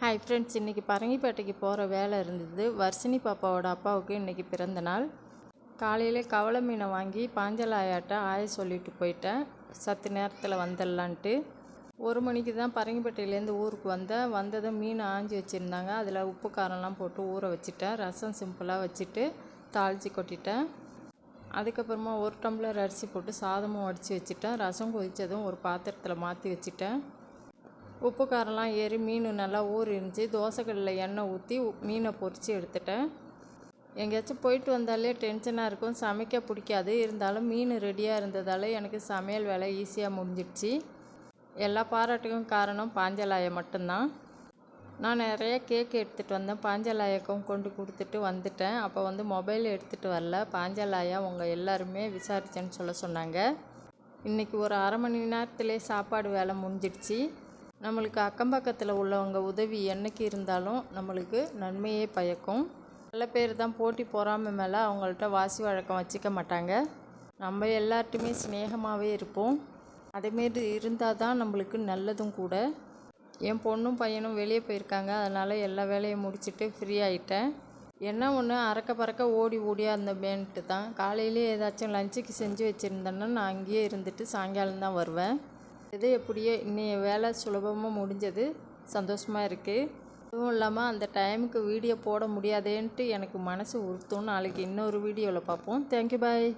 Hi friends, இன்றைக்கி பரங்கிப்பேட்டைக்கு போகிற வேலை இருந்தது. வர்ஷினி பாப்பாவோட அப்பாவுக்கு இன்றைக்கி பிறந்த நாள். காலையில் கவலை மீனை வாங்கி பாஞ்சல் ஆயாட்ட ஆய சொல்லிட்டு போயிட்டேன். சத்து நேரத்தில் வந்துடலான்ட்டு. 1 மணிக்கு தான் பரங்கிப்பேட்டையிலேருந்து ஊருக்கு வந்ததும் மீன் ஆஞ்சி வச்சுருந்தாங்க. அதில் உப்பு காரம்லாம் போட்டு ஊற வச்சுட்டேன். ரசம் சிம்பிளாக வச்சுட்டு தாளித்து கொட்டிட்டேன். அதுக்கப்புறமா 1 டம்ளர் அரிசி போட்டு சாதமும் வடித்து வச்சுட்டேன். ரசம் கொதித்ததும் ஒரு பாத்திரத்தில் மாற்றி வச்சுட்டேன். உப்பு காரம்லாம் ஏறி மீன் நல்லா ஊறிருந்துச்சு. தோசைக்கல்லில் எண்ணெய் ஊற்றி மீனை பொரித்து எடுத்துட்டேன். எங்கேயாச்சும் போயிட்டு வந்தாலே டென்ஷனாக இருக்கும், சமைக்க பிடிக்காது. இருந்தாலும் மீன் ரெடியாக இருந்ததால் எனக்கு சமையல் வேலை ஈஸியாக முடிஞ்சிடுச்சு. எல்லா பாராட்டுக்கும் காரணம் பாஞ்சலாயை மட்டும்தான். நான் நிறைய கேக் எடுத்துகிட்டு வந்தேன். பாஞ்சலாயாக்கும் கொண்டு கொடுத்துட்டு வந்துட்டேன். அப்போ மொபைல் எடுத்துகிட்டு வரல. பாஞ்சலாயா உங்கள் எல்லாருமே விசாரிச்சேன்னு சொன்னாங்க. இன்றைக்கி ஒரு அரை மணி நேரத்திலே சாப்பாடு வேலை முடிஞ்சிடுச்சு. நம்மளுக்கு அக்கம் பக்கத்தில் உள்ளவங்க உதவி என்றைக்கு இருந்தாலும் நம்மளுக்கு நன்மையே பயக்கும். நல்ல பேர் தான் போட்டி பொறாமை மேலே அவங்கள்ட்ட வாசி வழக்கம் வச்சுக்க மாட்டாங்க. நம்ம எல்லார்ட்டுமே ஸ்நேகமாகவே இருப்போம். அதேமாரி இருந்தால் தான் நம்மளுக்கு நல்லதும் கூட. என் பொண்ணும் பையனும் வெளியே போயிருக்காங்க. அதனால் எல்லா வேலையும் முடிச்சுட்டு ஃப்ரீ ஆகிட்டேன். என்ன ஒன்று அறக்க பறக்க ஓடியா இருந்தமேன்ட்டு தான். காலையிலே ஏதாச்சும் லஞ்சுக்கு செஞ்சு வச்சுருந்தேன்னா நான் அங்கேயே இருந்துட்டு சாயங்காலம் தான் வருவேன். இது எப்படியோ இன்னைய வேலை சுலபமாக முடிஞ்சது. சந்தோஷமாக இருக்குது. அதுவும் இல்லாமல் அந்த டைமுக்கு வீடியோ போட முடியாதேன்ட்டு எனக்கு மனசு உறுத்தும். நாளைக்கு இன்னொரு வீடியோவில் பார்ப்போம். தேங்க்யூ, பாய்.